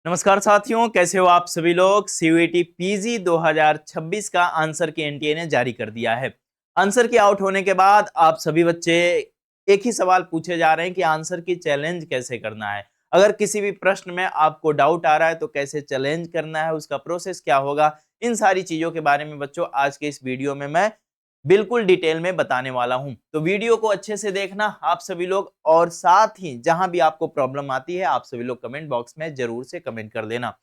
नमस्कार साथियों, कैसे हो आप सभी लोग। सीयूईटी पीजी 2026 का आंसर की एनटीए ने जारी कर दिया है। आंसर की आउट होने के बाद आप सभी बच्चे एक ही सवाल पूछे जा रहे हैं कि आंसर की चैलेंज कैसे करना है। अगर किसी भी प्रश्न में आपको डाउट आ रहा है तो कैसे चैलेंज करना है, उसका प्रोसेस क्या होगा, इन सारी चीजों के बारे में बच्चों आज के इस वीडियो में मैं बिल्कुल डिटेल में बताने वाला हूं। तो वीडियो को अच्छे से देखना आप सभी लोग, और साथ ही जहां भी आपको प्रॉब्लम आती है आप सभी लोग कमेंट बॉक्स में जरूर से कमेंट कर देना।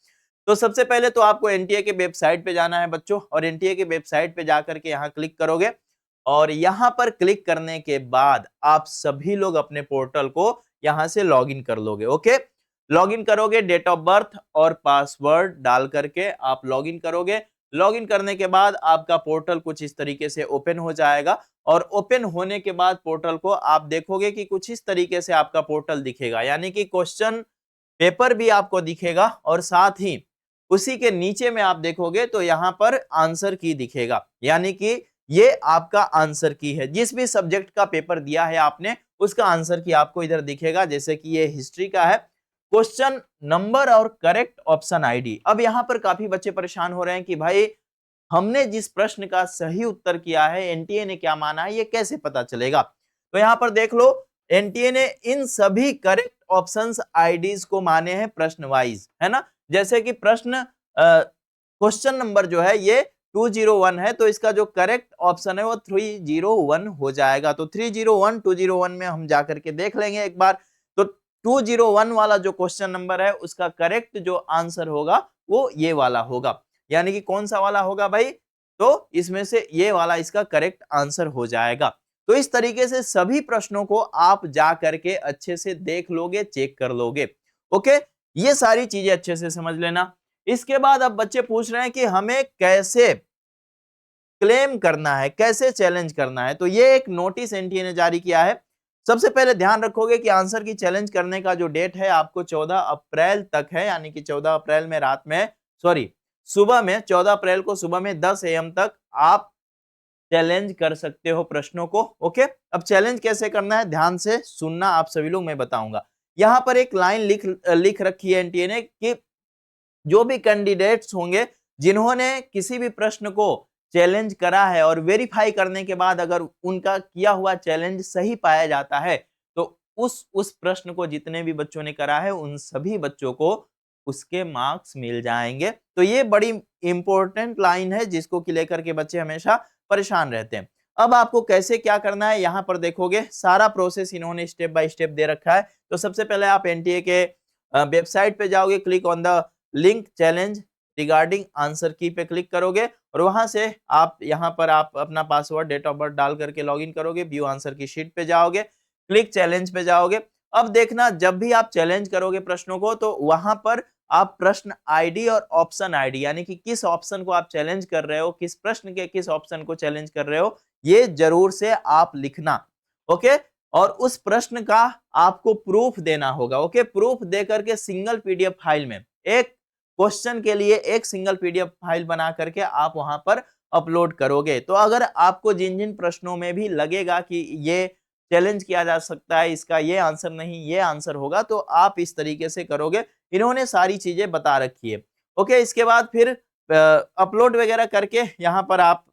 तो सबसे पहले तो आपको एनटीए के वेबसाइट पे जाना है बच्चों, और एनटीए के वेबसाइट पे जाकर के यहाँ क्लिक करोगे, और यहाँ पर क्लिक करने के बाद आप सभी लोग अपने पोर्टल को यहाँ से लॉगिन कर लोगे। ओके, लॉगिन करोगे, डेट ऑफ बर्थ और पासवर्ड डाल करके आप लॉगिन करोगे। लॉगिन करने के बाद आपका पोर्टल कुछ इस तरीके से ओपन हो जाएगा, और ओपन होने के बाद पोर्टल को आप देखोगे कि कुछ इस तरीके से आपका पोर्टल दिखेगा, यानी कि क्वेश्चन पेपर भी आपको दिखेगा, और साथ ही उसी के नीचे में आप देखोगे तो यहाँ पर आंसर की दिखेगा, यानी कि ये आपका आंसर की है। जिस भी सब्जेक्ट का पेपर दिया है आपने, उसका आंसर की आपको इधर दिखेगा। जैसे कि ये हिस्ट्री का है, क्वेश्चन नंबर और करेक्ट ऑप्शन आईडी। अब यहाँ पर काफी बच्चे परेशान हो रहे हैं कि भाई हमने जिस प्रश्न का सही उत्तर किया है एनटीए ने क्या माना है, ये कैसे पता चलेगा। तो यहाँ पर देख लो, एनटीए ने इन सभी करेक्ट ऑप्शंस आईडीज को माने हैं प्रश्न वाइज, है ना। जैसे कि प्रश्न क्वेश्चन नंबर जो है ये 201 है, तो इसका जो करेक्ट ऑप्शन है वो 301 हो जाएगा। तो 301 201 में हम जाकर के देख लेंगे एक बार। तो 201 वाला जो क्वेश्चन नंबर है उसका करेक्ट जो आंसर होगा वो ये वाला होगा, यानी कि कौन सा वाला होगा भाई, तो इसमें से ये वाला इसका करेक्ट आंसर हो जाएगा। तो इस तरीके से सभी प्रश्नों को आप जा करके अच्छे से देख लोगे, चेक कर लोगे। ओके, ये सारी चीजें अच्छे से समझ लेना। इसके बाद अब बच्चे पूछ रहे हैं कि हमें कैसे क्लेम करना है, कैसे चैलेंज करना है। तो ये एक नोटिस एनटीए ने जारी किया है। सबसे पहले ध्यान रखोगे कि आंसर की चैलेंज करने का जो डेट है आपको 14 अप्रैल तक है, यानी कि 14 अप्रैल में रात में, सॉरी सुबह में, 14 अप्रैल को सुबह में 10 AM तक आप चैलेंज कर सकते हो प्रश्नों को। ओके, अब चैलेंज कैसे करना है ध्यान से सुनना आप सभी लोग, मैं बताऊंगा। यहां पर एक लाइन लिख रखी है एनटीए ने कि जो भी कैंडिडेट्स होंगे जिन्होंने किसी भी प्रश्न को चैलेंज करा है, और वेरीफाई करने के बाद अगर उनका किया हुआ चैलेंज सही पाया जाता है, तो उस प्रश्न को जितने भी बच्चों ने करा है उन सभी बच्चों को उसके मार्क्स मिल जाएंगे। तो ये बड़ी इंपॉर्टेंट लाइन है जिसको कि लेकर के बच्चे हमेशा परेशान रहते हैं। अब आपको कैसे क्या करना है यहाँ पर देखोगे, सारा प्रोसेस इन्होंने स्टेप बाय स्टेप दे रखा है। तो सबसे पहले आप एनटीए के वेबसाइट पे जाओगे, click on the link challenge regarding answer की पे क्लिक करोगे, और वहां से आप यहाँ पर आप अपना पासवर्ड, डेट ऑफ बर्थ डाल करके लॉगिन करोगे। व्यू आंसर की शीट पे जाओगे, क्लिक चैलेंज पे जाओगे। अब देखना, जब भी आप चैलेंज करोगे प्रश्नों को, तो वहां पर आप प्रश्न आईडी और ऑप्शन आईडी, यानी कि किस ऑप्शन को आप चैलेंज कर रहे हो, किस प्रश्न के किस ऑप्शन को चैलेंज कर रहे हो, ये जरूर से आप लिखना। ओके, और उस प्रश्न का आपको प्रूफ देना होगा। ओके, प्रूफ दे करके सिंगल पीडीएफ फाइल में, एक क्वेश्चन के लिए एक सिंगल पीडीएफ फाइल बना करके आप वहां पर अपलोड करोगे। तो अगर आपको जिन जिन प्रश्नों में भी लगेगा कि ये चैलेंज किया जा सकता है, इसका ये आंसर नहीं ये आंसर होगा, तो आप इस तरीके से करोगे। इन्होंने सारी चीजें बता रखी है। ओके, इसके बाद फिर अपलोड वगैरह करके यहाँ पर आप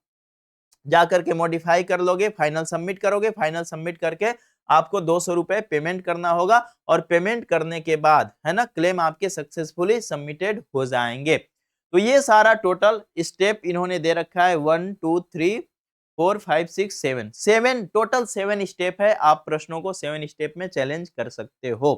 जा करके मॉडिफाई कर लोगे, फाइनल सबमिट करोगे। फाइनल सबमिट करके आपको 200 रुपए पेमेंट करना होगा, और पेमेंट करने के बाद, है ना, क्लेम आपके सक्सेसफुली सबमिटेड हो जाएंगे। तो ये सारा टोटल स्टेप इन्होंने दे रखा है, 1 2 3 4 5 6 7 टोटल 7 स्टेप है। आप प्रश्नों को 7 स्टेप में चैलेंज कर सकते हो।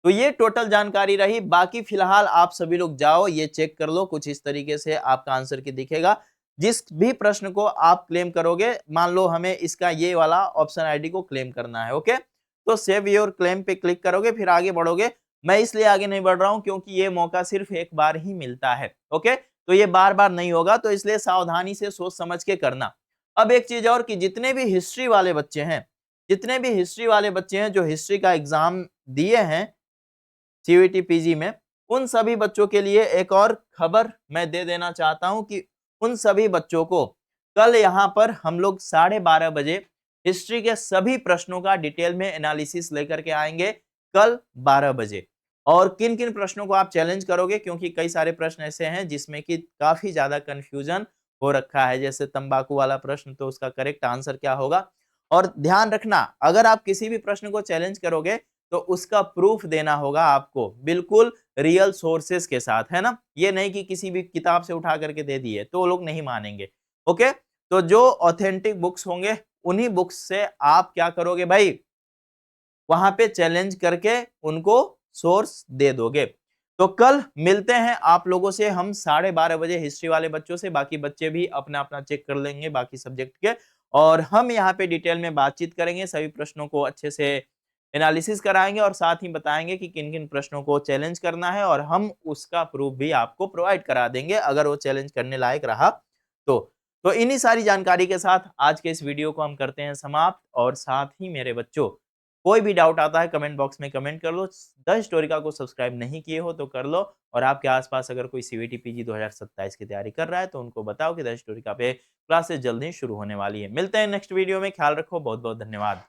तो ये टोटल जानकारी रही। बाकी फिलहाल आप सभी लोग जाओ, ये चेक कर लो, कुछ इस तरीके से आपका आंसर की दिखेगा। जिस भी प्रश्न को आप क्लेम करोगे, मान लो हमें इसका ये वाला ऑप्शन आईडी को क्लेम करना है। ओके, तो सेव योर क्लेम पे क्लिक करोगे, फिर आगे बढ़ोगे। मैं इसलिए आगे नहीं बढ़ रहा हूं क्योंकि ये मौका सिर्फ एक बार ही मिलता है। ओके, तो ये बार बार नहीं होगा, तो इसलिए सावधानी से सोच समझ के करना। अब एक चीज और कि जितने भी हिस्ट्री वाले बच्चे हैं, जितने भी हिस्ट्री वाले बच्चे हैं जो हिस्ट्री का एग्जाम दिए हैं सीयूईटी पीजी में, उन सभी बच्चों के लिए एक और खबर मैं दे देना चाहता हूं कि उन सभी बच्चों को कल यहाँ पर हम लोग 12:30 बजे हिस्ट्री के सभी प्रश्नों का डिटेल में एनालिसिस लेकर के आएंगे, कल 12 बजे। और किन किन प्रश्नों को आप चैलेंज करोगे, क्योंकि कई सारे प्रश्न ऐसे हैं जिसमें कि काफी ज्यादा कंफ्यूजन हो रखा है, जैसे तंबाकू वाला प्रश्न, तो उसका करेक्ट आंसर क्या होगा। और ध्यान रखना, अगर आप किसी भी प्रश्न को चैलेंज करोगे तो उसका प्रूफ देना होगा आपको, बिल्कुल रियल सोर्सेस के साथ, है ना। ये नहीं कि किसी भी किताब से उठा करके दे दिए तो वो लोग नहीं मानेंगे। ओके, तो जो ऑथेंटिक बुक्स होंगे उन्हीं बुक्स से आप क्या करोगे भाई, वहां पे चैलेंज करके उनको सोर्स दे दोगे। तो कल मिलते हैं आप लोगों से हम 12:30 बजे हिस्ट्री वाले बच्चों से, बाकी बच्चे भी अपना अपना चेक कर लेंगे बाकी सब्जेक्ट के, और हम यहाँ पे डिटेल में बातचीत करेंगे, सभी प्रश्नों को अच्छे से एनालिसिस कराएंगे और साथ ही बताएंगे कि किन किन प्रश्नों को चैलेंज करना है, और हम उसका प्रूफ भी आपको प्रोवाइड करा देंगे अगर वो चैलेंज करने लायक रहा तो। तो इन्हीं सारी जानकारी के साथ आज के इस वीडियो को हम करते हैं समाप्त, और साथ ही मेरे बच्चों, कोई भी डाउट आता है कमेंट बॉक्स में कमेंट कर लो। द हिस्टोरिका को सब्सक्राइब नहीं किए हो तो कर लो, और आपके आसपास अगर कोई सीवीटी पीजी 2027 की तैयारी कर रहा है तो उनको बताओ कि द हिस्टोरिका पे क्लासेस जल्द ही शुरू होने वाली है। मिलते हैं नेक्स्ट वीडियो में, ख्याल रखो, बहुत बहुत धन्यवाद।